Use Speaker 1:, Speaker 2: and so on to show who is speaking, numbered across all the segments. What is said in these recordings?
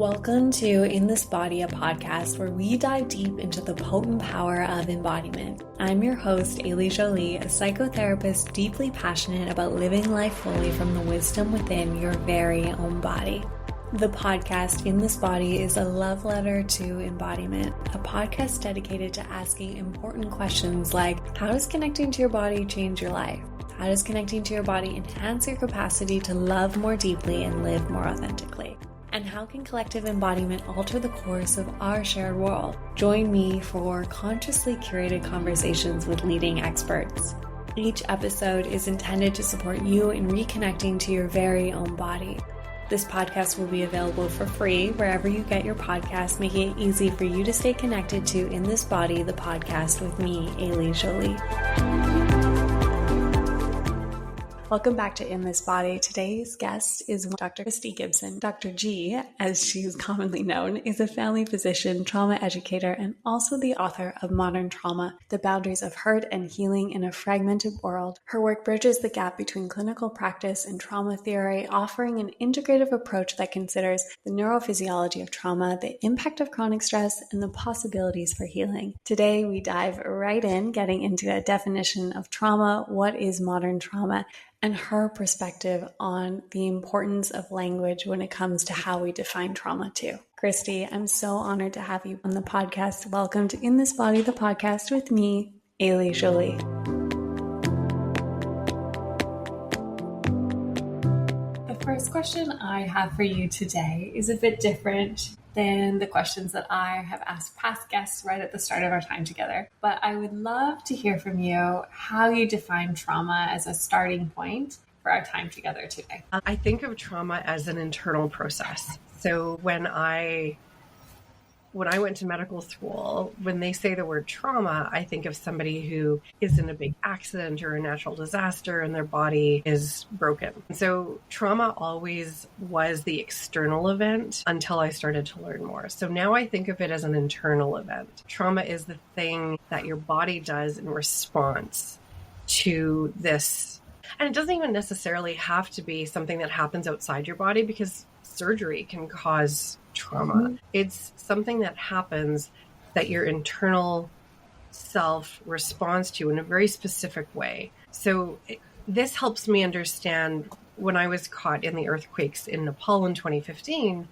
Speaker 1: Welcome to In This Body, a podcast where we dive deep into the potent power of embodiment. I'm your host, Ailey Jolie, a psychotherapist deeply passionate about living life fully from the wisdom within your very own body. The podcast In This Body is a love letter to embodiment, a podcast dedicated to asking important questions like, how does connecting to your body change your life? How does connecting to your body enhance your capacity to love more deeply and live more authentically? And how can collective embodiment alter the course of our shared world? Join me for consciously curated conversations with leading experts. Each episode is intended to support you in reconnecting to your very own body. This podcast will be available for free wherever you get your podcasts, making it easy for you to stay connected to In This Body, the podcast with me, Ailey Jolie. Welcome back to In This Body. Today's guest is Dr. Christy Gibson. Dr. G, as she's commonly known, is a family physician, trauma educator, and also the author of Modern Trauma, The Boundaries of Hurt and Healing in a Fragmented World. Her work bridges the gap between clinical practice and trauma theory, offering an integrative approach that considers the neurophysiology of trauma, the impact of chronic stress, and the possibilities for healing. Today, we dive right in, getting into a definition of trauma, what is modern trauma, and her perspective on the importance of language when it comes to how we define trauma too. Christy, I'm so honored to have you on the podcast. Welcome to In This Body, the podcast with me, Ailey Jolie. The first question I have for you today is a bit different than the questions that I have asked past guests right at the start of our time together. But I would love to hear from you how you define trauma as a starting point for our time together today.
Speaker 2: I think of trauma as an internal process. So when I went to medical school, when they say the word trauma, I think of somebody who is in a big accident or a natural disaster and their body is broken. So trauma always was the external event until I started to learn more. So now I think of it as an internal event. Trauma is the thing that your body does in response to this. And it doesn't even necessarily have to be something that happens outside your body, because surgery can cause trauma. Mm-hmm. It's something that happens that your internal self responds to in a very specific way. So this helps me understand when I was caught in the earthquakes in Nepal in 2015,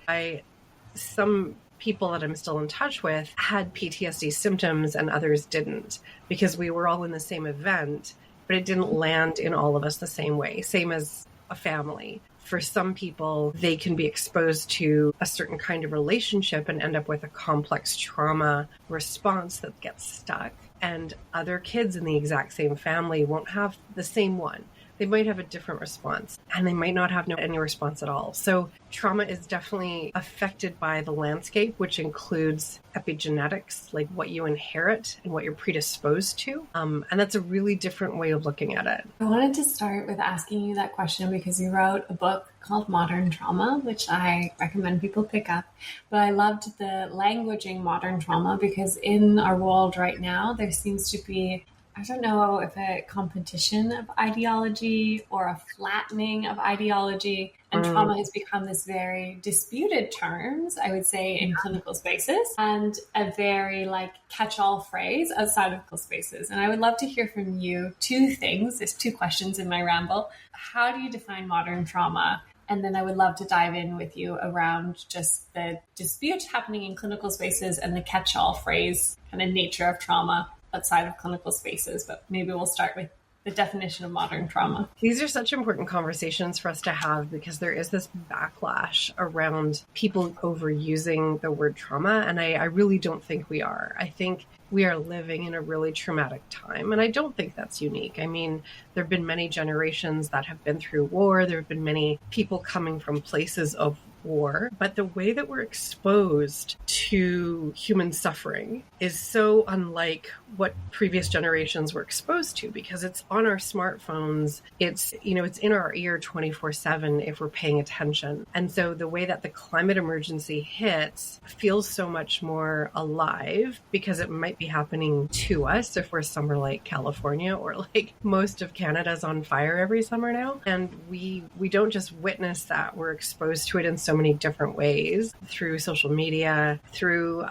Speaker 2: some people that I'm still in touch with had PTSD symptoms and others didn't, because we were all in the same event, but it didn't land in all of us the same way, same as a family. For some people, they can be exposed to a certain kind of relationship and end up with a complex trauma response that gets stuck. And other kids in the exact same family won't have the same one. They might have a different response, and they might not have any response at all. So trauma is definitely affected by the landscape, which includes epigenetics, like what you inherit and what you're predisposed to. And that's a really different way of looking at it.
Speaker 1: I wanted to start with asking you that question because you wrote a book called Modern Trauma, which I recommend people pick up. But I loved the languaging modern trauma because in our world right now, there seems to be, I don't know if a competition of ideology or a flattening of ideology, and trauma has become this very disputed terms, I would say, in clinical spaces, and a very catch-all phrase outside of clinical spaces. And I would love to hear from you two things. There's two questions in my ramble. How do you define modern trauma? And then I would love to dive in with you around just the dispute happening in clinical spaces and the catch-all phrase kind of nature of trauma outside of clinical spaces, but maybe we'll start with the definition of modern trauma.
Speaker 2: These are such important conversations for us to have because there is this backlash around people overusing the word trauma, and I really don't think we are. I think we are living in a really traumatic time, and I don't think that's unique. I mean, there have been many generations that have been through war. There have been many people coming from places of war, but the way that we're exposed to human suffering is so unlike what previous generations were exposed to, because it's on our smartphones. It's, it's in our ear 24/7 if we're paying attention. And so the way that the climate emergency hits feels so much more alive because it might be happening to us if we're somewhere like California, or like most of Canada's on fire every summer now. And we don't just witness that, we're exposed to it in so many different ways, through social media, through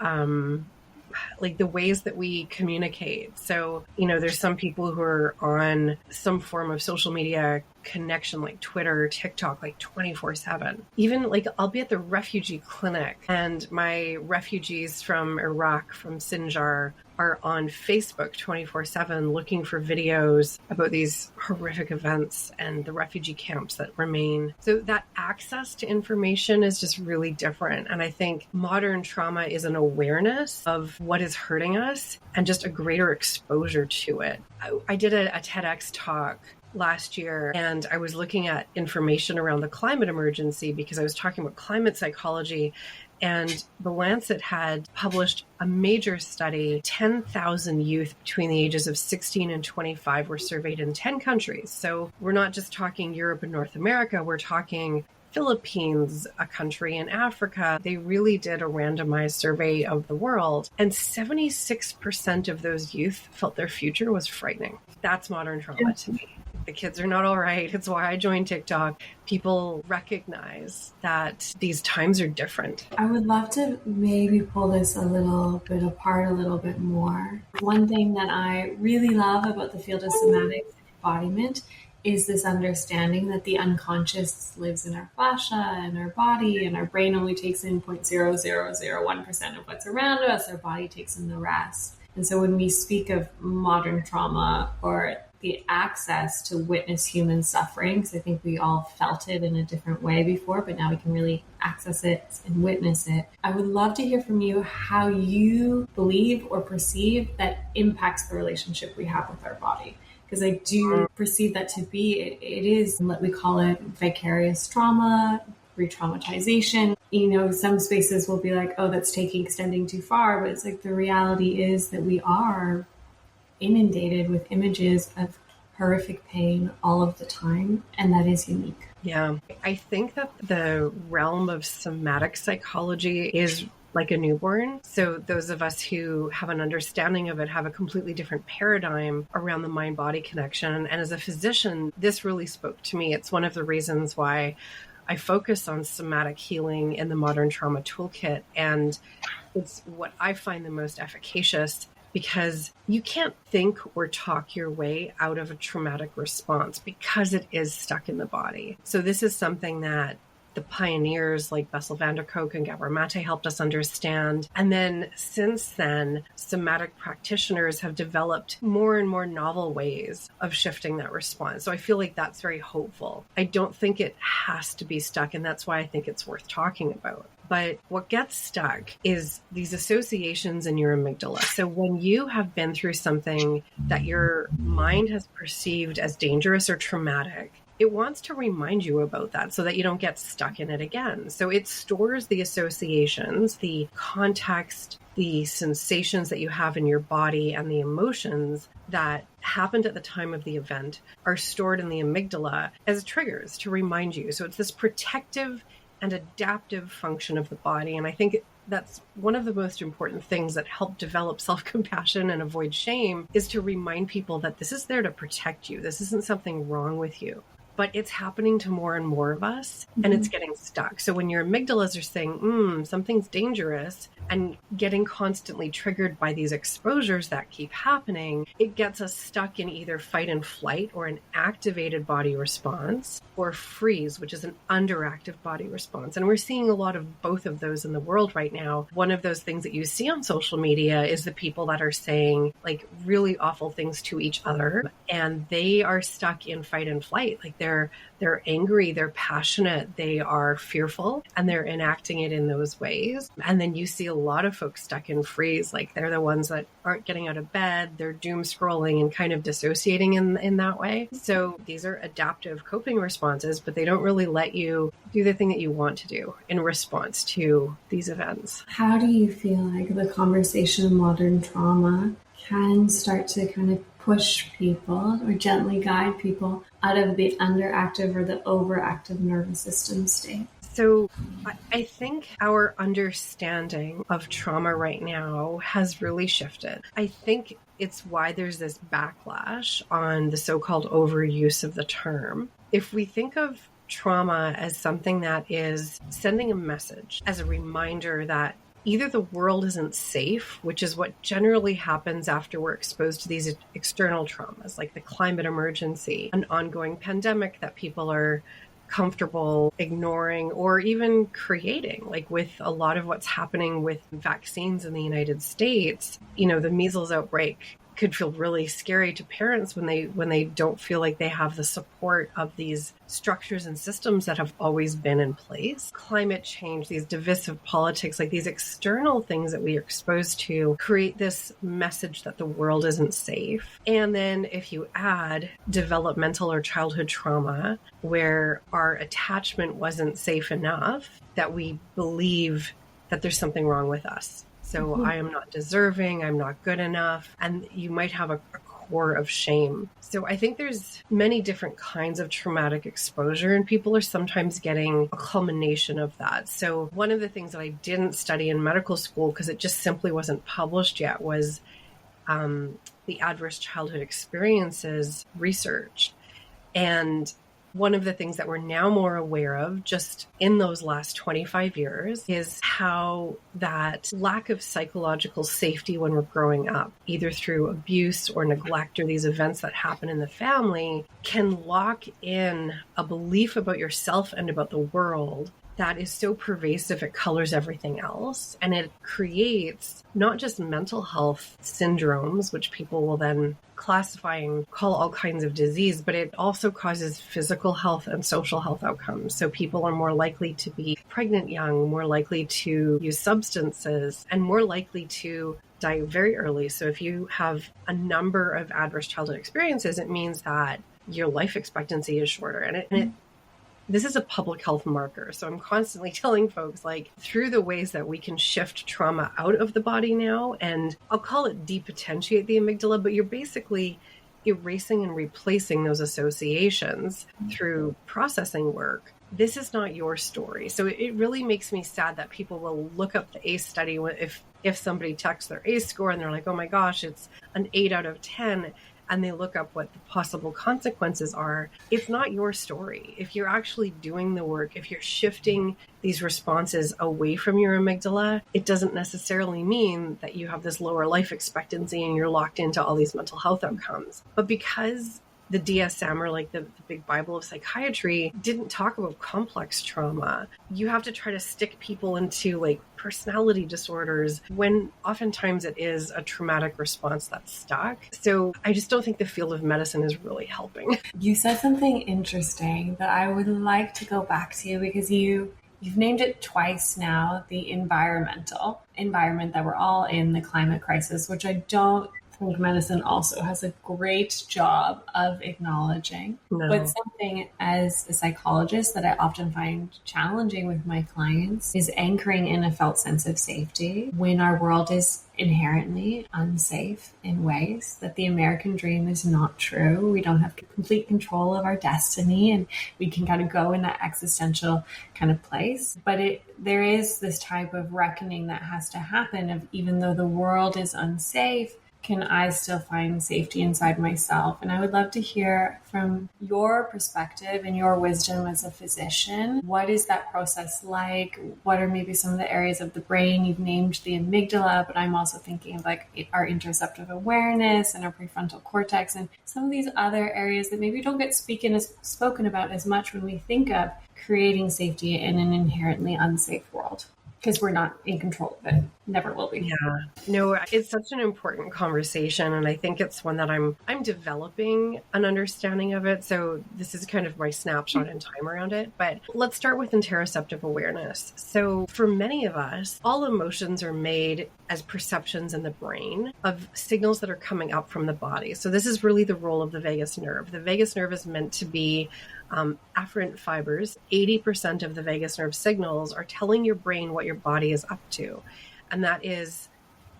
Speaker 2: like the ways that we communicate. So, there's some people who are on some form of social media connection like Twitter or TikTok like 24/7. Even like I'll be at the refugee clinic and my refugees from Iraq, from Sinjar, are on Facebook 24/7 looking for videos about these horrific events and the refugee camps that remain. So that access to information is just really different. And I think modern trauma is an awareness of what is hurting us and just a greater exposure to it. I did a TEDx talk last year, and I was looking at information around the climate emergency because I was talking about climate psychology. And The Lancet had published a major study. 10,000 youth between the ages of 16 and 25 were surveyed in 10 countries. So we're not just talking Europe and North America, we're talking Philippines, a country in Africa. They really did a randomized survey of the world, and 76% of those youth felt their future was frightening. That's modern trauma to me. The kids are not all right. It's why I joined TikTok. People recognize that these times are different.
Speaker 1: I would love to maybe pull this a little bit apart a little bit more. One thing that I really love about the field of somatic embodiment is this understanding that the unconscious lives in our fascia and our body, and our brain only takes in 0.0001% of what's around us. Our body takes in the rest. And so when we speak of modern trauma or the access to witness human suffering, because I think we all felt it in a different way before, but now we can really access it and witness it. I would love to hear from you how you believe or perceive that impacts the relationship we have with our body. Because I do perceive that to be, it is what we call it vicarious trauma, re-traumatization. Some spaces will be like, oh, that's extending too far. But it's like the reality is that we are inundated with images of horrific pain all of the time. And that is unique.
Speaker 2: Yeah. I think that the realm of somatic psychology is like a newborn. So those of us who have an understanding of it have a completely different paradigm around the mind-body connection. And as a physician, this really spoke to me. It's one of the reasons why I focus on somatic healing in the modern trauma toolkit. And it's what I find the most efficacious, because you can't think or talk your way out of a traumatic response because it is stuck in the body. So this is something that the pioneers like Bessel van der Kolk and Gabor Mate helped us understand. And then since then, somatic practitioners have developed more and more novel ways of shifting that response. So I feel like that's very hopeful. I don't think it has to be stuck, and that's why I think it's worth talking about. But what gets stuck is these associations in your amygdala. So when you have been through something that your mind has perceived as dangerous or traumatic, it wants to remind you about that so that you don't get stuck in it again. So it stores the associations, the context, the sensations that you have in your body, and the emotions that happened at the time of the event are stored in the amygdala as triggers to remind you. So it's this protective and adaptive function of the body. And I think that's one of the most important things that help develop self-compassion and avoid shame, is to remind people that this is there to protect you. This isn't something wrong with you. But it's happening to more and more of us, and it's getting stuck. So when your amygdalas are saying, something's dangerous, and getting constantly triggered by these exposures that keep happening, it gets us stuck in either fight and flight, or an activated body response, or freeze, which is an underactive body response. And we're seeing a lot of both of those in the world right now. One of those things that you see on social media is the people that are saying like really awful things to each other, and they are stuck in fight and flight. Like they're angry, they're passionate, they are fearful, and they're enacting it in those ways. And then you see a lot of folks stuck in freeze, like they're the ones that aren't getting out of bed, they're doom scrolling and kind of dissociating in that way. So these are adaptive coping responses, but they don't really let you do the thing that you want to do in response to these events.
Speaker 1: How do you feel like the conversation of modern trauma can start to kind of push people or gently guide people out of the underactive or the overactive nervous system state?
Speaker 2: So I think our understanding of trauma right now has really shifted. I think it's why there's this backlash on the so-called overuse of the term. If we think of trauma as something that is sending a message, as a reminder that either the world isn't safe, which is what generally happens after we're exposed to these external traumas, like the climate emergency, an ongoing pandemic that people are comfortable ignoring or even creating, like with a lot of what's happening with vaccines in the United States. The measles outbreak could feel really scary to parents when they don't feel like they have the support of these structures and systems that have always been in place. Climate change, these divisive politics, like these external things that we are exposed to create this message that the world isn't safe. And then if you add developmental or childhood trauma, where our attachment wasn't safe enough, that we believe that there's something wrong with us. So I am not deserving, I'm not good enough, and you might have a core of shame. So I think there's many different kinds of traumatic exposure, and people are sometimes getting a culmination of that. So one of the things that I didn't study in medical school, because it just simply wasn't published yet, was the adverse childhood experiences research. And one of the things that we're now more aware of just in those last 25 years is how that lack of psychological safety when we're growing up, either through abuse or neglect or these events that happen in the family, can lock in a belief about yourself and about the world that is so pervasive it colors everything else. And it creates not just mental health syndromes, which people will then classify and call all kinds of disease, but it also causes physical health and social health outcomes. So people are more likely to be pregnant young, more likely to use substances, and more likely to die very early. So if you have a number of adverse childhood experiences, it means that your life expectancy is shorter. And this is a public health marker. So I'm constantly telling folks, like, through the ways that we can shift trauma out of the body now, and I'll call it depotentiate the amygdala, but you're basically erasing and replacing those associations through processing work. This is not your story. So it really makes me sad that people will look up the ACE study if somebody texts their ACE score and they're like, oh my gosh, it's an 8 out of 10. And they look up what the possible consequences are. It's not your story. If you're actually doing the work, if you're shifting these responses away from your amygdala, it doesn't necessarily mean that you have this lower life expectancy and you're locked into all these mental health outcomes. But because the DSM, or like the big Bible of psychiatry, didn't talk about complex trauma, you have to try to stick people into like personality disorders when oftentimes it is a traumatic response that's stuck. So I just don't think the field of medicine is really helping.
Speaker 1: You said something interesting that I would like to go back to, because you've named it twice now, the environmental environment that we're all in, the climate crisis, which I don't think medicine also has a great job of acknowledging.
Speaker 2: No.
Speaker 1: But something as a psychologist that I often find challenging with my clients is anchoring in a felt sense of safety when our world is inherently unsafe in ways that the American dream is not true. We don't have complete control of our destiny, and we can kind of go in that existential kind of place. But there is this type of reckoning that has to happen of, even though the world is unsafe, can I still find safety inside myself? And I would love to hear from your perspective and your wisdom as a physician. What is that process like? What are maybe some of the areas of the brain? You've named the amygdala, but I'm also thinking of like our interoceptive awareness and our prefrontal cortex and some of these other areas that maybe don't get spoken about as much when we think of creating safety in an inherently unsafe world. Because we're not in control of it. Never will be.
Speaker 2: Yeah. No, it's such an important conversation. And I think it's one that I'm developing an understanding of it. So this is kind of my snapshot in time around it. But let's start with interoceptive awareness. So for many of us, all emotions are made as perceptions in the brain of signals that are coming up from the body. So this is really the role of the vagus nerve. The vagus nerve is meant to be afferent fibers. 80% of the vagus nerve signals are telling your brain what your body is up to. And that is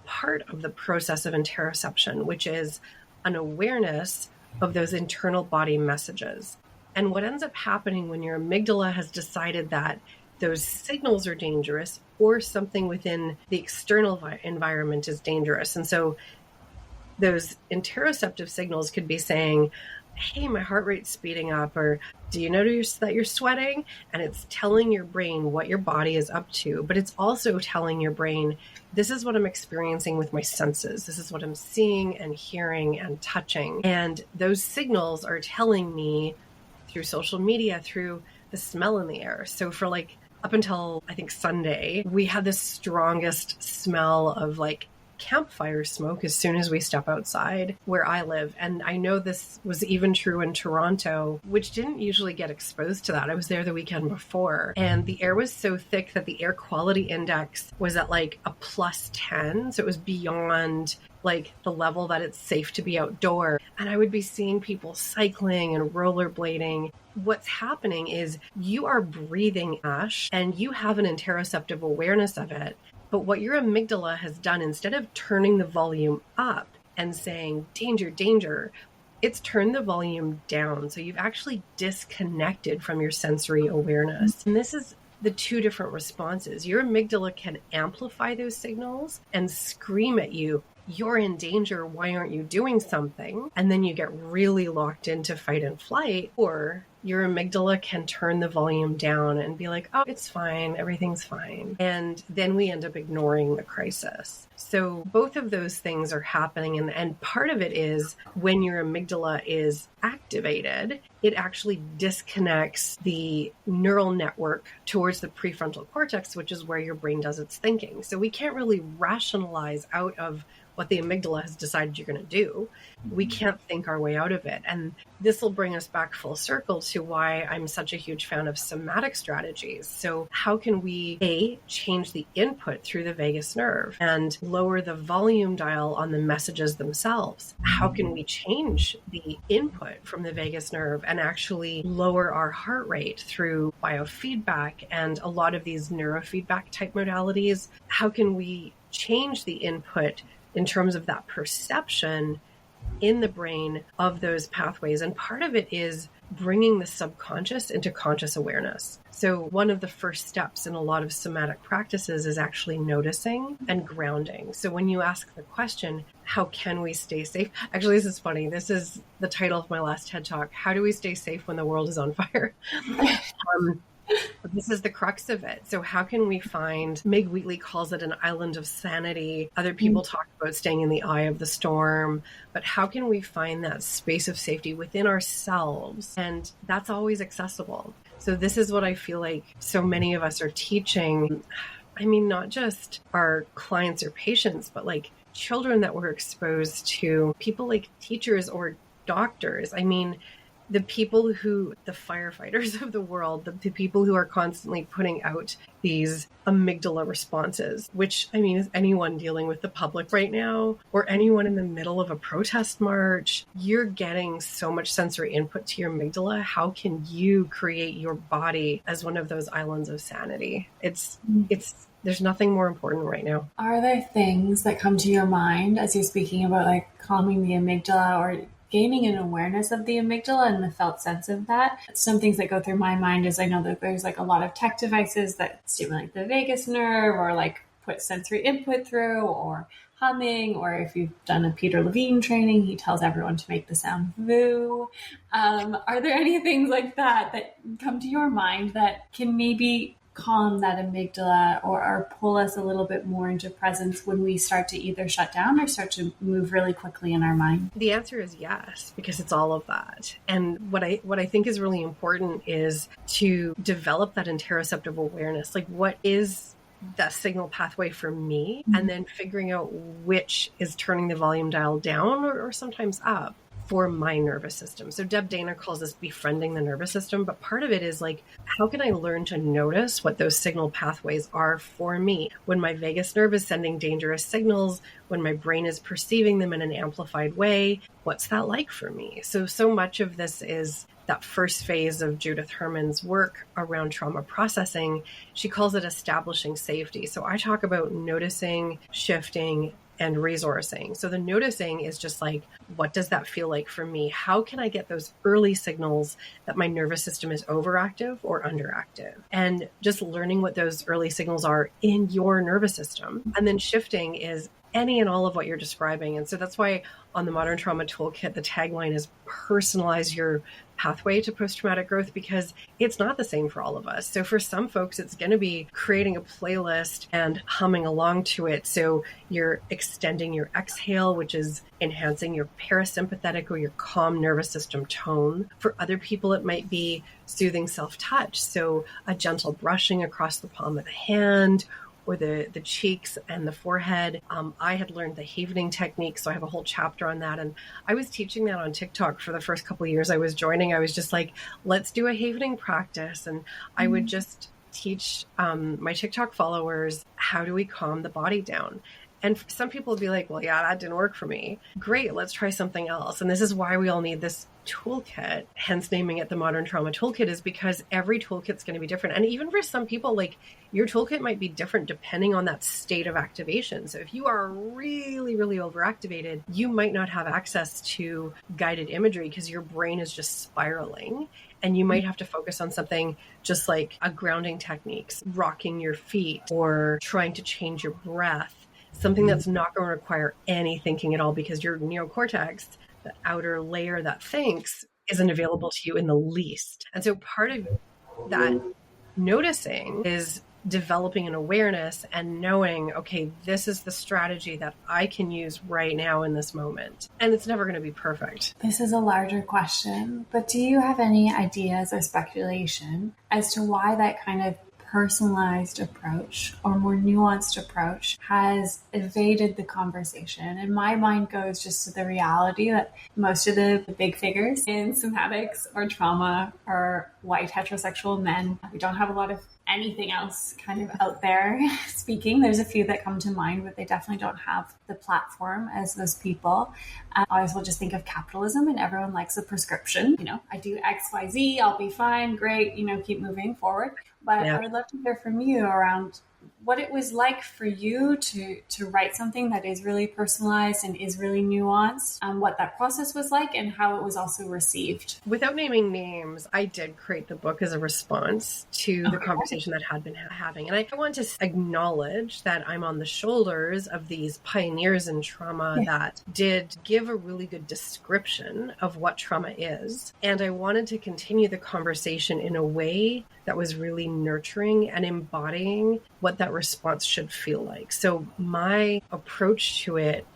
Speaker 2: part of the process of interoception, which is an awareness of those internal body messages. And what ends up happening when your amygdala has decided that those signals are dangerous or something within the external environment is dangerous. And so those interoceptive signals could be saying, hey, my heart rate's speeding up, or do you notice that you're sweating? And it's telling your brain what your body is up to, but it's also telling your brain, this is what I'm experiencing with my senses. This is what I'm seeing and hearing and touching. And those signals are telling me through social media, through the smell in the air. So for like up until I think Sunday, we had the strongest smell of like campfire smoke as soon as we step outside where I live. And I know this was even true in Toronto, which didn't usually get exposed to that. I was there the weekend before, and the air was so thick that the air quality index was at like a +10. So it was beyond like the level that it's safe to be outdoor. And I would be seeing people cycling and rollerblading. What's happening is you are breathing ash and you have an interoceptive awareness of it. But what your amygdala has done, instead of turning the volume up and saying, danger, danger, it's turned the volume down. So you've actually disconnected from your sensory awareness. And this is the two different responses. Your amygdala can amplify those signals and scream at you, you're in danger, why aren't you doing something? And then you get really locked into fight and flight. Or your amygdala can turn the volume down and be like, oh, it's fine, everything's fine. And then we end up ignoring the crisis. So both of those things are happening. And part of it is when your amygdala is activated, it actually disconnects the neural network towards the prefrontal cortex, which is where your brain does its thinking. So we can't really rationalize out of what the amygdala has decided you're going to do. We can't think our way out of it. And this will bring us back full circle to why I'm such a huge fan of somatic strategies. So how can we, change the input through the vagus nerve and lower the volume dial on the messages themselves? How can we change the input from the vagus nerve and actually lower our heart rate through biofeedback and a lot of these neurofeedback type modalities? How can we change the input in terms of that perception in the brain of those pathways? And part of it is bringing the subconscious into conscious awareness. So one of the first steps in a lot of somatic practices is actually noticing and grounding. So when you ask the question, how can we stay safe? Actually, this is funny. This is the title of my last TED Talk. How do we stay safe when the world is on fire? This is the crux of it. So how can we find, Meg Wheatley calls it an island of sanity. Other people talk about staying in the eye of the storm, but how can we find that space of safety within ourselves? And that's always accessible. So this is what I feel like so many of us are teaching. I mean, not just our clients or patients, but like children that were exposed to people like teachers or doctors. I mean, the people who, the firefighters of the world, the people who are constantly putting out these amygdala responses, which, I mean, is anyone dealing with the public right now or anyone in the middle of a protest march, you're getting so much sensory input to your amygdala. How can you create your body as one of those islands of sanity? There's nothing more important right now.
Speaker 3: Are there things that come to your mind as you're speaking about like calming the amygdala or gaining an awareness of the amygdala and the felt sense of that? Some things that go through my mind is I know that there's like a lot of tech devices that stimulate the vagus nerve or like put sensory input through, or humming, or if you've done a Peter Levine training, he tells everyone to make the sound VOO. Are there any things like that that come to your mind that can maybe calm that amygdala or pull us a little bit more into presence when we start to either shut down or start to move really quickly in our mind?
Speaker 2: The answer is yes, because it's all of that. And what I think is really important is to develop that interoceptive awareness. Like, what is that signal pathway for me? And then figuring out which is turning the volume dial down or sometimes up for my nervous system. So Deb Dana calls this befriending the nervous system, but part of it is like, how can I learn to notice what those signal pathways are for me? When my vagus nerve is sending dangerous signals, when my brain is perceiving them in an amplified way, what's that like for me? So much of this is that first phase of Judith Herman's work around trauma processing. She calls it establishing safety. So I talk about noticing, shifting, and resourcing. So the noticing is just like, what does that feel like for me? How can I get those early signals that my nervous system is overactive or underactive? And just learning what those early signals are in your nervous system. And then shifting is any and all of what you're describing. And so that's why on the Modern Trauma Toolkit, the tagline is personalize your pathway to post-traumatic growth, because it's not the same for all of us. So for some folks, it's going to be creating a playlist and humming along to it. So you're extending your exhale, which is enhancing your parasympathetic or your calm nervous system tone. For other people, it might be soothing self-touch. So a gentle brushing across the palm of the hand, or the cheeks and the forehead. I had learned the havening technique, so I have a whole chapter on that. And I was teaching that on TikTok for the first couple of years I was joining. I was just like, let's do a havening practice. And I would just teach my TikTok followers, how do we calm the body down? And some people would be like, well, yeah, that didn't work for me. Great, let's try something else. And this is why we all need this toolkit, hence naming it the Modern Trauma Toolkit, is because every toolkit's going to be different. And even for some people, like your toolkit might be different depending on that state of activation. So if you are really, really overactivated, you might not have access to guided imagery because your brain is just spiraling. And you might have to focus on something just like a grounding techniques, rocking your feet, or trying to change your breath. Something that's not going to require any thinking at all, because your neocortex, the outer layer that thinks, isn't available to you in the least. And so part of that noticing is developing an awareness and knowing, okay, this is the strategy that I can use right now in this moment. And it's never going to be perfect.
Speaker 3: This is a larger question, but do you have any ideas or speculation as to why that kind of personalized approach or more nuanced approach has evaded the conversation? And my mind goes just to the reality that most of the big figures in somatics or trauma are white heterosexual men. We don't have a lot of anything else kind of out there speaking. There's a few that come to mind, but they definitely don't have the platform as those people. I always will just think of capitalism, and everyone likes a prescription. You know, I do X, Y, Z, I'll be fine, great, you know, keep moving forward. But I would love to hear from you around what it was like for you to write something that is really personalized and is really nuanced, what that process was like and how it was also received.
Speaker 2: Without naming names, I did create the book as a response to the conversation that had been having. And I want to acknowledge that I'm on the shoulders of these pioneers in trauma that did give a really good description of what trauma is. And I wanted to continue the conversation in a way that was really nurturing and embodying what that response should feel like. So my approach to it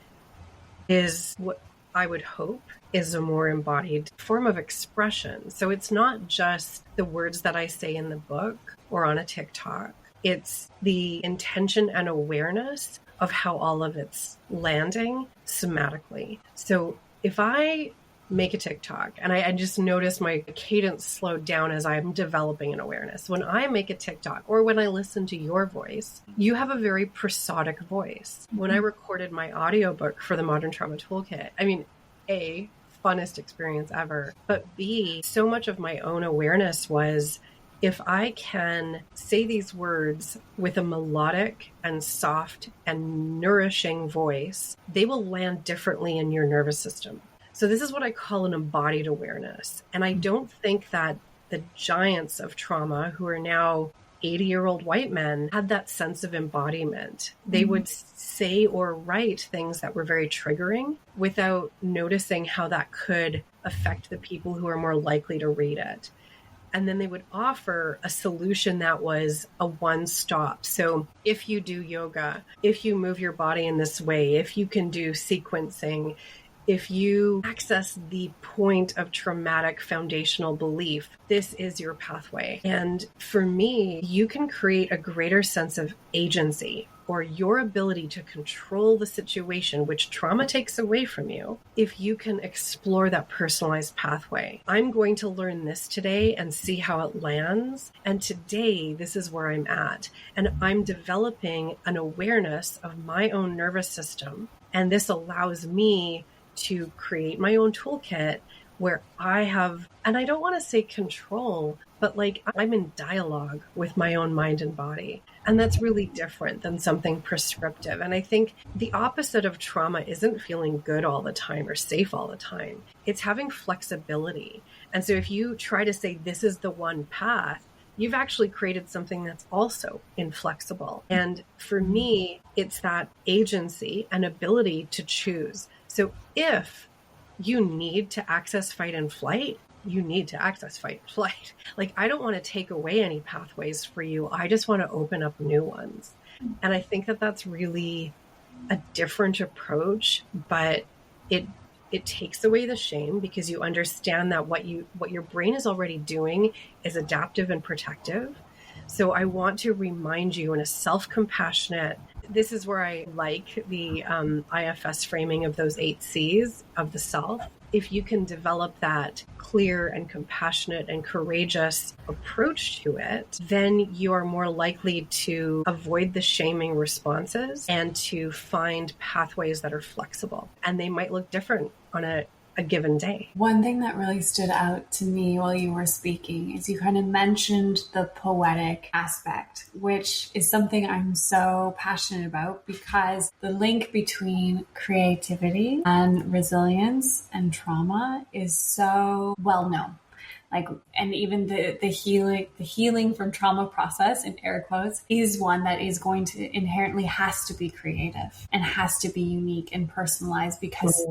Speaker 2: is what I would hope is a more embodied form of expression. So it's not just the words that I say in the book or on a TikTok. It's the intention and awareness of how all of it's landing somatically. So if I make a TikTok, and I just notice my cadence slowed down as I'm developing an awareness. When I make a TikTok or when I listen to your voice, you have a very prosodic voice. When I recorded my audiobook for the Modern Trauma Toolkit, I mean, A, funnest experience ever, but B, so much of my own awareness was, if I can say these words with a melodic and soft and nourishing voice, they will land differently in your nervous system. So this is what I call an embodied awareness. And I don't think that the giants of trauma, who are now 80-year-old white men, had that sense of embodiment. They would say or write things that were very triggering without noticing how that could affect the people who are more likely to read it. And then they would offer a solution that was a one-stop. So if you do yoga, if you move your body in this way, if you can do sequencing, if you access the point of traumatic foundational belief, this is your pathway. And for me, you can create a greater sense of agency, or your ability to control the situation, which trauma takes away from you, if you can explore that personalized pathway. I'm going to learn this today and see how it lands. And today, this is where I'm at. And I'm developing an awareness of my own nervous system. And this allows me to create my own toolkit where I have, and I don't want to say control, but like I'm in dialogue with my own mind and body. And that's really different than something prescriptive. And I think the opposite of trauma isn't feeling good all the time or safe all the time. It's having flexibility. And so if you try to say this is the one path, you've actually created something that's also inflexible. And for me, it's that agency and ability to choose. So if you need to access fight and flight, you need to access fight and flight. Like, I don't want to take away any pathways for you. I just want to open up new ones. And I think that that's really a different approach, but it takes away the shame because you understand that what your brain is already doing is adaptive and protective. So I want to remind you in a self-compassionate, this is where I like the IFS framing of those 8 C's of the self. If you can develop that clear and compassionate and courageous approach to it, then you are more likely to avoid the shaming responses and to find pathways that are flexible. And they might look different on a given day.
Speaker 3: One thing that really stood out to me while you were speaking is you kind of mentioned the poetic aspect, which is something I'm so passionate about because the link between creativity and resilience and trauma is so well known. Like, and even the healing from trauma process, in air quotes, is one that is going to inherently has to be creative and has to be unique and personalized because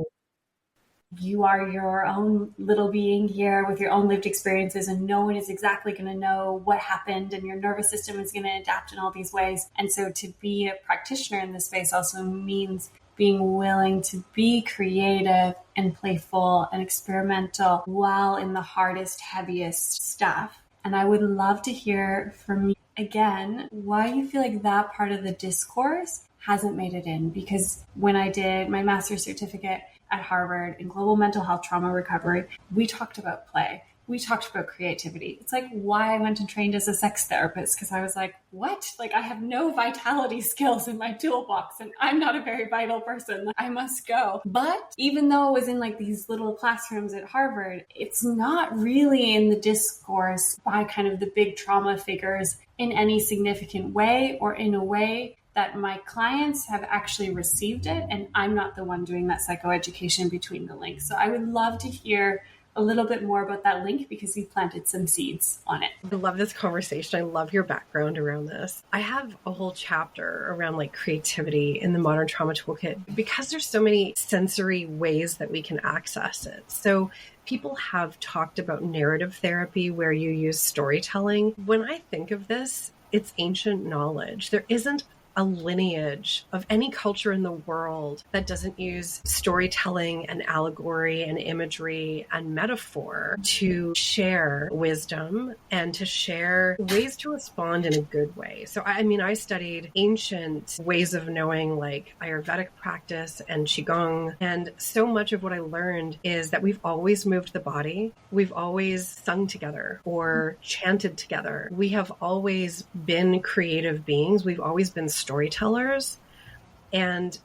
Speaker 3: you are your own little being here with your own lived experiences, and no one is exactly going to know what happened, and your nervous system is going to adapt in all these ways. And so to be a practitioner in this space also means being willing to be creative and playful and experimental while in the hardest, heaviest stuff. And I would love to hear from you again why you feel like that part of the discourse hasn't made it in. Because when I did my master's certificate at Harvard in global mental health trauma recovery, we talked about play. We talked about creativity. It's like why I went and trained as a sex therapist, because I was like, what? Like, I have no vitality skills in my toolbox and I'm not a very vital person. I must go. But even though it was in like these little classrooms at Harvard, it's not really in the discourse by kind of the big trauma figures in any significant way, or in a way that my clients have actually received it, and I'm not the one doing that psychoeducation between the links. So I would love to hear a little bit more about that link because you planted some seeds on it.
Speaker 2: I love this conversation. I love your background around this. I have a whole chapter around like creativity in the Modern Trauma Toolkit because there's so many sensory ways that we can access it. So people have talked about narrative therapy where you use storytelling. When I think of this, it's ancient knowledge. There isn't a lineage of any culture in the world that doesn't use storytelling and allegory and imagery and metaphor to share wisdom and to share ways to respond in a good way. So, I mean, I studied ancient ways of knowing like Ayurvedic practice and Qigong. And so much of what I learned is that we've always moved the body. We've always sung together or chanted together. We have always been creative beings. We've always been storytellers. And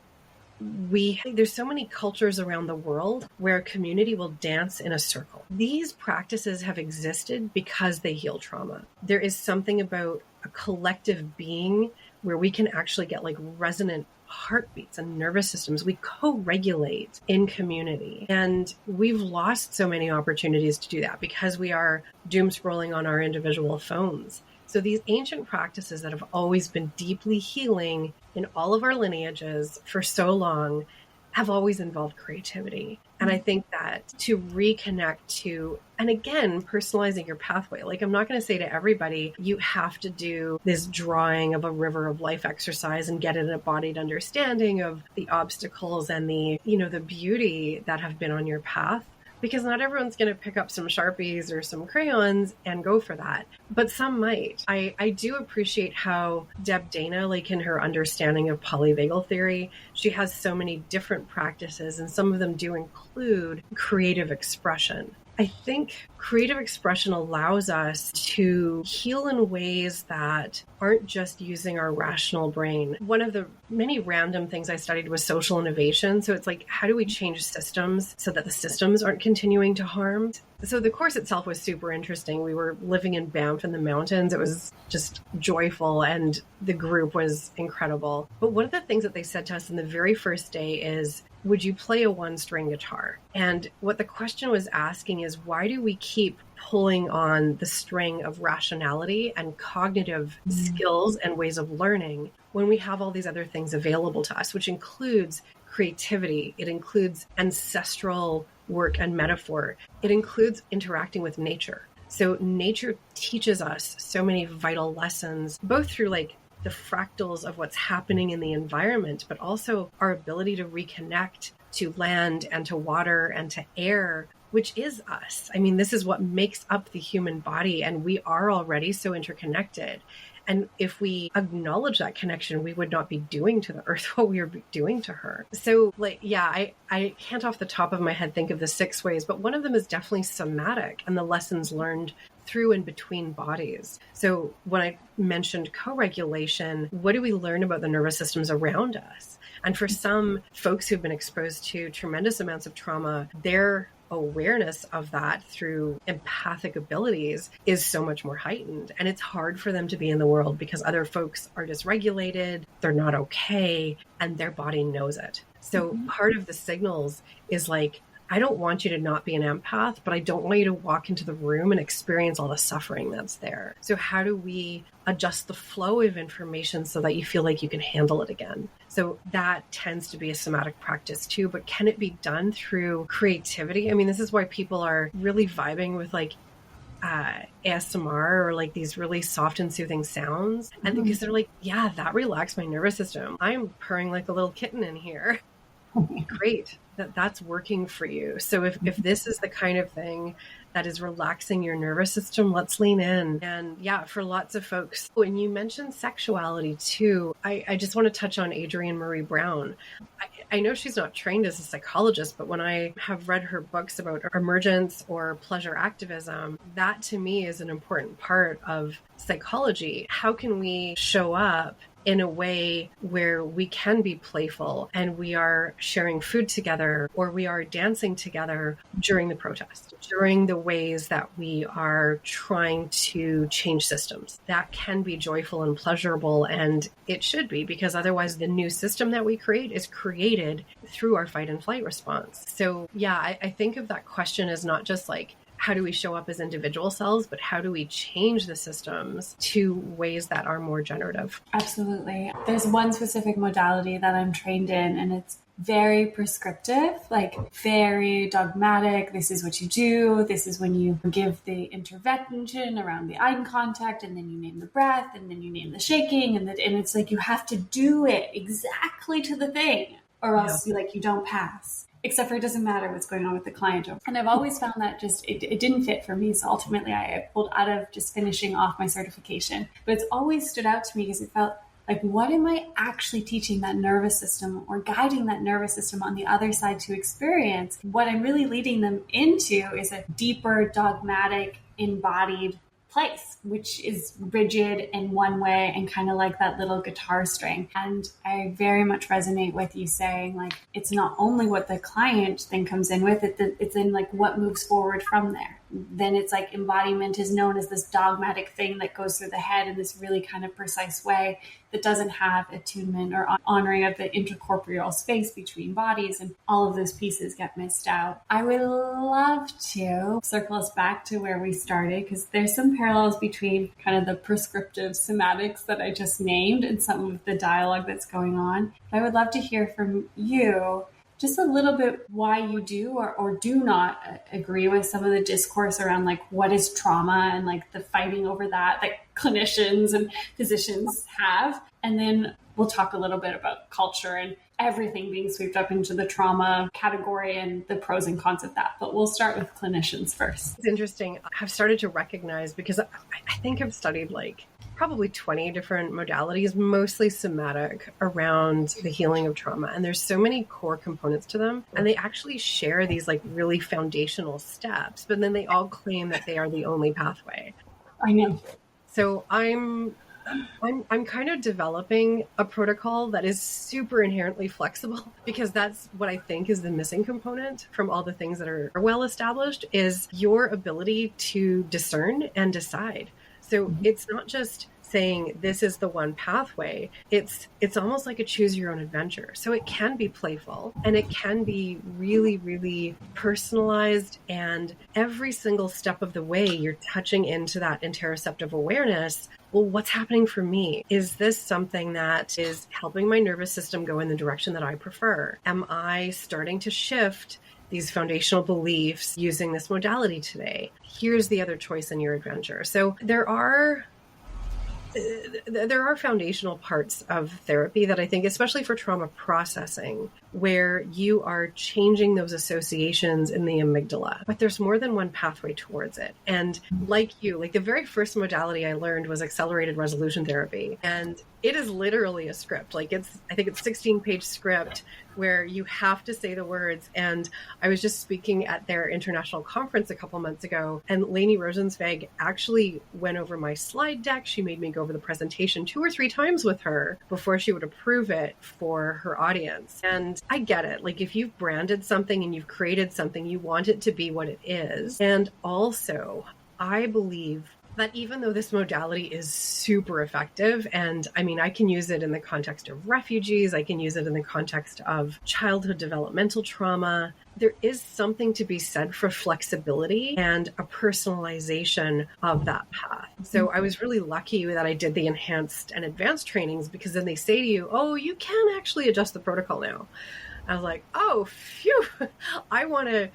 Speaker 2: there's so many cultures around the world where a community will dance in a circle. These practices have existed because they heal trauma. There is something about a collective being where we can actually get like resonant heartbeats and nervous systems. We co-regulate in community. And we've lost so many opportunities to do that because we are doom scrolling on our individual phones. So these ancient practices that have always been deeply healing in all of our lineages for so long have always involved creativity. And I think that to reconnect to, and again, personalizing your pathway, like I'm not going to say to everybody, you have to do this drawing of a river of life exercise and get an embodied understanding of the obstacles and the beauty that have been on your path. Because not everyone's going to pick up some Sharpies or some crayons and go for that. But some might. I do appreciate how Deb Dana, like in her understanding of polyvagal theory, she has so many different practices and some of them do include creative expression. I think creative expression allows us to heal in ways that aren't just using our rational brain. One of the many random things I studied was social innovation. So it's like, how do we change systems so that the systems aren't continuing to harm? So the course itself was super interesting. We were living in Banff in the mountains. It was just joyful, and the group was incredible. But one of the things that they said to us in the very first day is, would you play a one-string guitar? And what the question was asking is, why do we keep pulling on the string of rationality and cognitive skills and ways of learning when we have all these other things available to us, which includes creativity, it includes ancestral work and metaphor, it includes interacting with nature. So nature teaches us so many vital lessons, both through like the fractals of what's happening in the environment, but also our ability to reconnect to land and to water and to air, which is us. I mean, this is what makes up the human body, and we are already so interconnected. And if we acknowledge that connection, we would not be doing to the earth what we are doing to her. So I can't off the top of my head think of the 6 ways, but one of them is definitely somatic and the lessons learned through and between bodies. So when I mentioned co-regulation, what do we learn about the nervous systems around us? And for some folks who've been exposed to tremendous amounts of trauma, their awareness of that through empathic abilities is so much more heightened. And it's hard for them to be in the world because other folks are dysregulated, they're not okay, and their body knows it. So part of the signals is like, I don't want you to not be an empath, but I don't want you to walk into the room and experience all the suffering that's there. So how do we adjust the flow of information so that you feel like you can handle it again? So that tends to be a somatic practice too, but can it be done through creativity? I mean, this is why people are really vibing with like ASMR or like these really soft and soothing sounds. And because they're like, yeah, that relaxed my nervous system. I'm purring like a little kitten in here. Great. That's working for you. So if this is the kind of thing that is relaxing your nervous system, let's lean in. And yeah, for lots of folks, when you mentioned sexuality too, I just want to touch on Adrienne Marie Brown. I know she's not trained as a psychologist, but when I have read her books about emergence or pleasure activism, that to me is an important part of psychology. How can we show up in a way where we can be playful and we are sharing food together or we are dancing together during the protest, during the ways that we are trying to change systems. That can be joyful and pleasurable, and it should be, because otherwise the new system that we create is created through our fight and flight response. So yeah, I think of that question as not just like, how do we show up as individual selves, but how do we change the systems to ways that are more generative?
Speaker 3: Absolutely. There's one specific modality that I'm trained in, and it's very prescriptive, like very dogmatic. This is what you do. This is when you give the intervention around the eye contact, and then you name the breath, and then you name the shaking, and it's like you have to do it exactly to the thing, or else you don't pass. Except for it doesn't matter what's going on with the client. And I've always found that just, it didn't fit for me. So ultimately I pulled out of just finishing off my certification. But it's always stood out to me because it felt like, what am I actually teaching that nervous system or guiding that nervous system on the other side to experience? What I'm really leading them into is a deeper, dogmatic, embodied place, which is rigid in one way and kind of like that little guitar string. And I very much resonate with you saying, like, it's not only what the client then comes in with, it's in like what moves forward from there. Then it's like embodiment is known as this dogmatic thing that goes through the head in this really kind of precise way that doesn't have attunement or honoring of the intercorporeal space between bodies, and all of those pieces get missed out. I would love to circle us back to where we started, because there's some parallels between kind of the prescriptive somatics that I just named and some of the dialogue that's going on. But I would love to hear from you just a little bit why you do or do not agree with some of the discourse around like what is trauma and like the fighting over that clinicians and physicians have. And then we'll talk a little bit about culture and everything being swept up into the trauma category and the pros and cons of that. But we'll start with clinicians first.
Speaker 2: It's interesting. I've started to recognize, because I think I've studied like probably 20 different modalities, mostly somatic, around the healing of trauma. And there's so many core components to them. And they actually share these like really foundational steps, but then they all claim that they are the only pathway.
Speaker 3: I know.
Speaker 2: So I'm kind of developing a protocol that is super inherently flexible, because that's what I think is the missing component from all the things that are well established, is your ability to discern and decide. So it's not just saying this is the one pathway. It's almost like a choose your own adventure. So it can be playful and it can be really, really personalized. And every single step of the way, you're touching into that interoceptive awareness. Well, what's happening for me? Is this something that is helping my nervous system go in the direction that I prefer? Am I starting to shift these foundational beliefs using this modality today? Here's the other choice in your adventure. So there are foundational parts of therapy that I think, especially for trauma processing, where you are changing those associations in the amygdala, but there's more than one pathway towards it. And like the very first modality I learned was accelerated resolution therapy. And it is literally a script. I think it's 16-page script where you have to say the words. And I was just speaking at their international conference a couple months ago, and Lainey Rosenzweig actually went over my slide deck. She made me go over the presentation 2 or 3 times with her before she would approve it for her audience. And I get it. Like, if you've branded something and you've created something, you want it to be what it is. And also, I believe that even though this modality is super effective, and I mean, I can use it in the context of refugees, I can use it in the context of childhood developmental trauma, there is something to be said for flexibility and a personalization of that path. So I was really lucky that I did the enhanced and advanced trainings, because then they say to you, oh, you can actually adjust the protocol now. I was like, oh, phew, I want to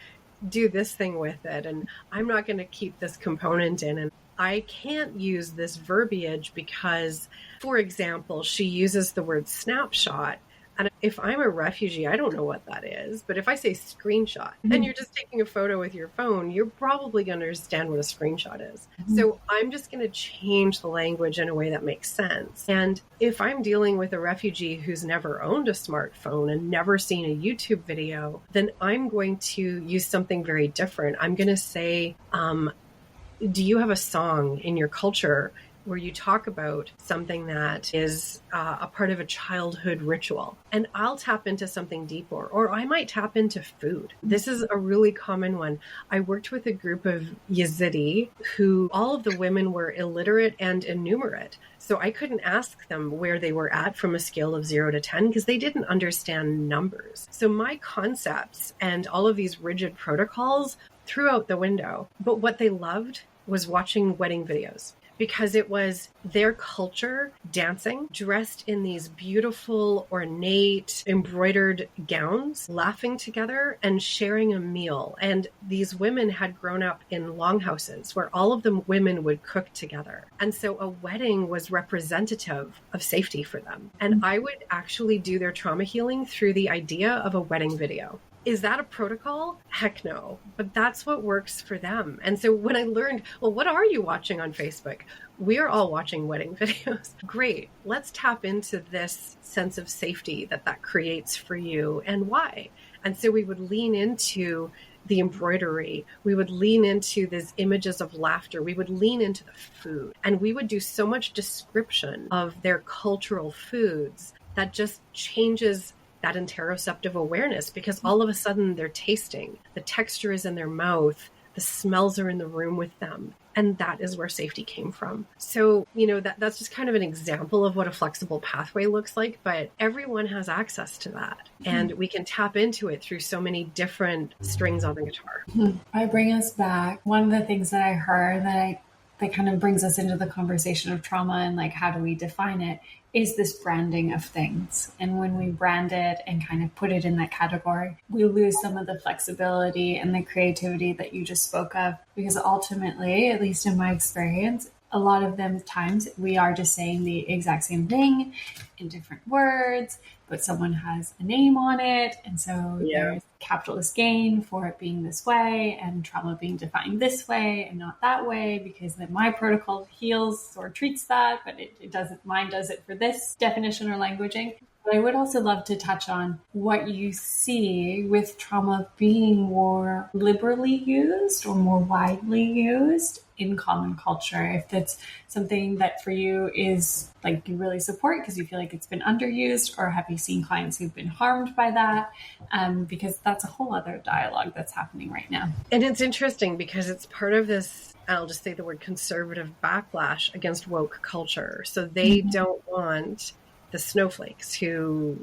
Speaker 2: do this thing with it, and I'm not going to keep this component in. And I can't use this verbiage because, for example, she uses the word snapshot. And if I'm a refugee, I don't know what that is. But if I say screenshot and you're just taking a photo with your phone, you're probably going to understand what a screenshot is. So I'm just going to change the language in a way that makes sense. And if I'm dealing with a refugee who's never owned a smartphone and never seen a YouTube video, then I'm going to use something very different. I'm going to say, do you have a song in your culture where you talk about something that is a part of a childhood ritual? And I'll tap into something deeper, or I might tap into food. This is a really common one. I worked with a group of Yazidi who all of the women were illiterate and innumerate. So I couldn't ask them where they were at from a scale of 0 to 10 because they didn't understand numbers. So my concepts and all of these rigid protocols threw out the window. But what they loved was watching wedding videos, because it was their culture dancing, dressed in these beautiful, ornate, embroidered gowns, laughing together and sharing a meal. And these women had grown up in longhouses where all of the women would cook together. And so a wedding was representative of safety for them. And I would actually do their trauma healing through the idea of a wedding video. Is that a protocol? Heck no. But that's what works for them. And so when I learned, well, what are you watching on Facebook? We're all watching wedding videos. Great. Let's tap into this sense of safety that creates for you, and why. And so we would lean into the embroidery. We would lean into these images of laughter. We would lean into the food. And we would do so much description of their cultural foods that just changes that interoceptive awareness, because all of a sudden they're tasting, the texture is in their mouth, the smells are in the room with them. And that is where safety came from. So, that's just kind of an example of what a flexible pathway looks like, but everyone has access to that. And we can tap into it through so many different strings on the guitar.
Speaker 3: I bring us back. One of the things that I heard that kind of brings us into the conversation of trauma and like, how do we define it, is this branding of things. And when we brand it and kind of put it in that category, we lose some of the flexibility and the creativity that you just spoke of, because ultimately, at least in my experience, a lot of them times we are just saying the exact same thing in different words, but someone has a name on it. And so there's capitalist gain for it being this way and trauma being defined this way and not that way, because then my protocol heals or treats that, but it doesn't, mine does it for this definition or languaging. But I would also love to touch on what you see with trauma being more liberally used or more widely used in common culture. If that's something that for you is like you really support because you feel like it's been underused, or have you seen clients who've been harmed by that? Because that's a whole other dialogue that's happening right now.
Speaker 2: And it's interesting because it's part of this, I'll just say the word conservative backlash against woke culture. So they don't want the snowflakes who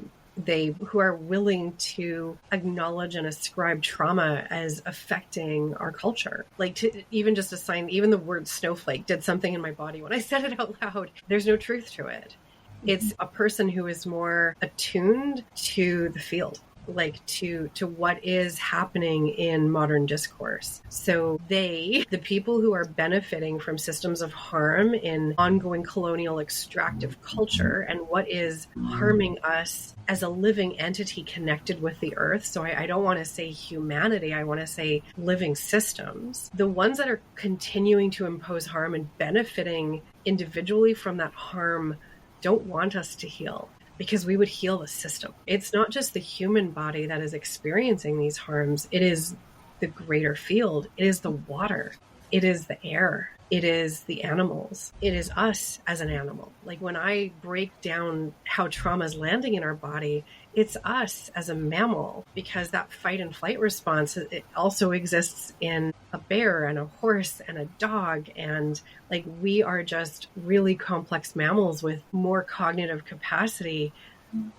Speaker 2: are willing to acknowledge and ascribe trauma as affecting our culture. Like to even just assign, even the word snowflake did something in my body when I said it out loud. There's no truth to it. It's a person who is more attuned to the field, like to what is happening in modern discourse. So the people who are benefiting from systems of harm in ongoing colonial extractive culture and what is harming us as a living entity connected with the earth. So I don't want to say humanity, I want to say living systems. The ones that are continuing to impose harm and benefiting individually from that harm don't want us to heal, because we would heal the system. It's not just the human body that is experiencing these harms. It is the greater field. It is the water. It is the air. It is the animals. It is us as an animal. Like when I break down how trauma is landing in our body, it's us as a mammal, because that fight and flight response, it also exists in a bear and a horse and a dog. And like we are just really complex mammals with more cognitive capacity.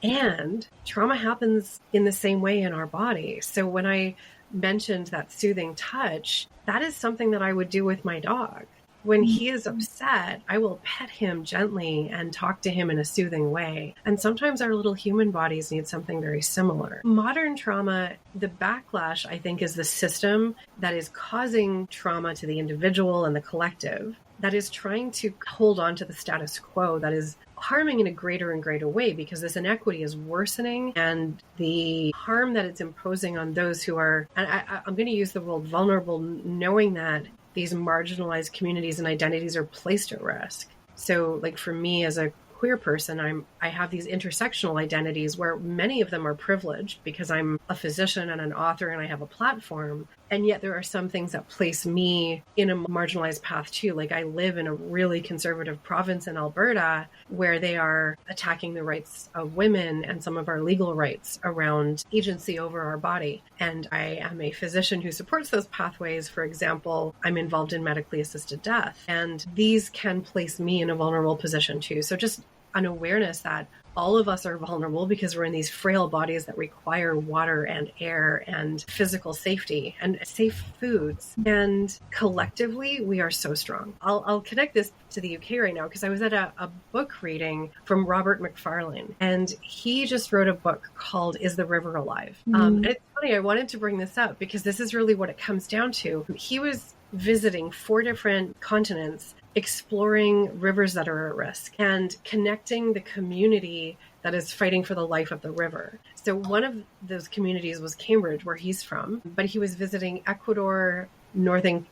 Speaker 2: And trauma happens in the same way in our body. So when I mentioned that soothing touch, that is something that I would do with my dog. When he is upset, I will pet him gently and talk to him in a soothing way. And sometimes our little human bodies need something very similar. Modern trauma, the backlash, I think, is the system that is causing trauma to the individual and the collective, that is trying to hold on to the status quo, that is harming in a greater and greater way, because this inequity is worsening, and the harm that it's imposing on those who are, and I'm going to use the word vulnerable, knowing that these marginalized communities and identities are placed at risk. So like for me as a queer person, I have these intersectional identities where many of them are privileged because I'm a physician and an author and I have a platform. And yet there are some things that place me in a marginalized path too. Like I live in a really conservative province in Alberta where they are attacking the rights of women and some of our legal rights around agency over our body. And I am a physician who supports those pathways. For example, I'm involved in medically assisted death, and these can place me in a vulnerable position too. So just an awareness that all of us are vulnerable because we're in these frail bodies that require water and air and physical safety and safe foods. And collectively, we are so strong. I'll connect this to the UK right now because I was at a book reading from Robert McFarlane, and he just wrote a book called Is the River Alive? And it's funny, I wanted to bring this up because this is really what it comes down to. He was visiting 4 different continents, exploring rivers that are at risk and connecting the community that is fighting for the life of the river. So one of those communities was Cambridge, where he's from, but he was visiting Ecuador, northern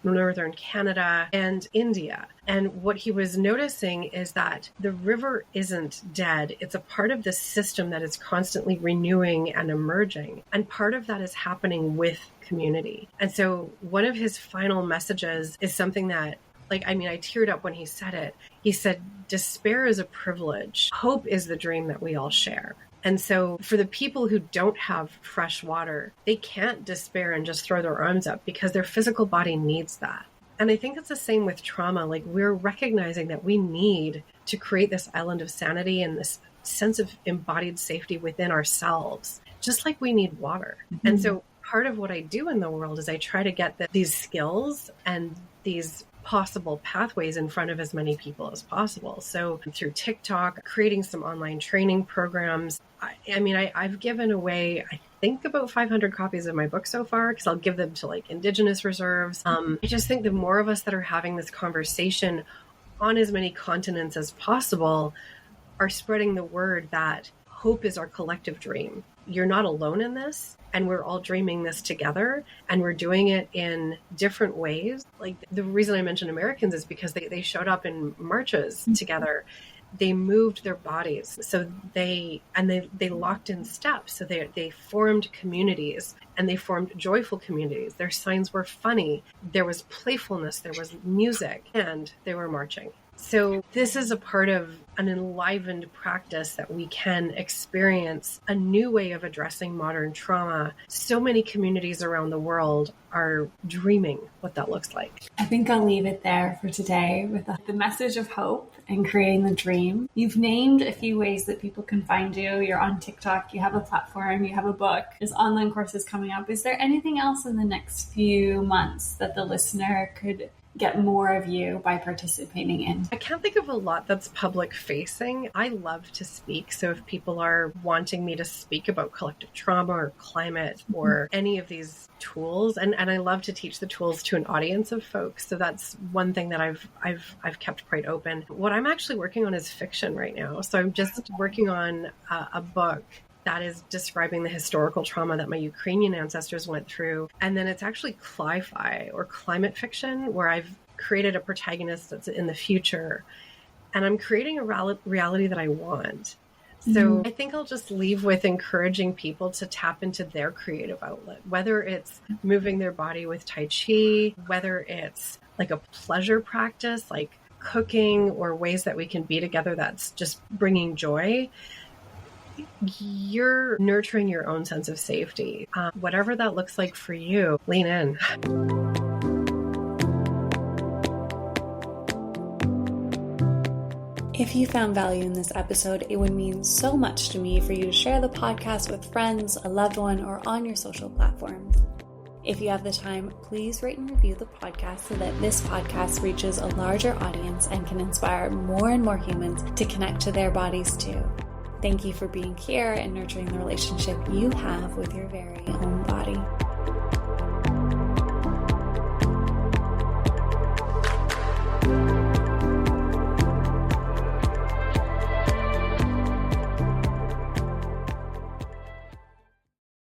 Speaker 2: Canada, and India. And what he was noticing is that the river isn't dead. It's a part of the system that is constantly renewing and emerging. And part of that is happening with community. And so one of his final messages is something that, I teared up when he said it. He said, despair is a privilege. Hope is the dream that we all share. And so for the people who don't have fresh water, they can't despair and just throw their arms up because their physical body needs that. And I think it's the same with trauma. Like we're recognizing that we need to create this island of sanity and this sense of embodied safety within ourselves, just like we need water. Mm-hmm. And so part of what I do in the world is I try to get these skills and these possible pathways in front of as many people as possible. So through TikTok, creating some online training programs. I've given away, I think, about 500 copies of my book so far, because I'll give them to Indigenous reserves. I just think the more of us that are having this conversation on as many continents as possible are spreading the word that hope is our collective dream. You're not alone in this, and we're all dreaming this together, and we're doing it in different ways. Like, the reason I mentioned Americans is because they showed up in marches together. They moved their bodies. So they locked in steps. So they formed communities, and they formed joyful communities. Their signs were funny. There was playfulness. There was music, and they were marching. So this is a part of an enlivened practice that we can experience a new way of addressing modern trauma. So many communities around the world are dreaming what that looks like.
Speaker 3: I think I'll leave it there for today with the message of hope and creating the dream. You've named a few ways that people can find you. You're on TikTok, you have a platform, you have a book, there's online courses coming up. Is there anything else in the next few months that the listener could get more of you by participating in?
Speaker 2: I can't think of a lot that's public facing. I love to speak. So if people are wanting me to speak about collective trauma or climate or any of these tools, and I love to teach the tools to an audience of folks. So that's one thing that I've kept quite open. What I'm actually working on is fiction right now. So I'm just working on a book that is describing the historical trauma that my Ukrainian ancestors went through. And then it's actually cli-fi or climate fiction, where I've created a protagonist that's in the future. And I'm creating a reality that I want. So I think I'll just leave with encouraging people to tap into their creative outlet, whether it's moving their body with Tai Chi, whether it's like a pleasure practice, like cooking, or ways that we can be together that's just bringing joy. You're nurturing your own sense of safety. Whatever that looks like for you, lean in.
Speaker 1: If you found value in this episode, it would mean so much to me for you to share the podcast with friends, a loved one, or on your social platforms. If you have the time, please rate and review the podcast so that this podcast reaches a larger audience and can inspire more and more humans to connect to their bodies too. Thank you for being here and nurturing the relationship you have with your very own body.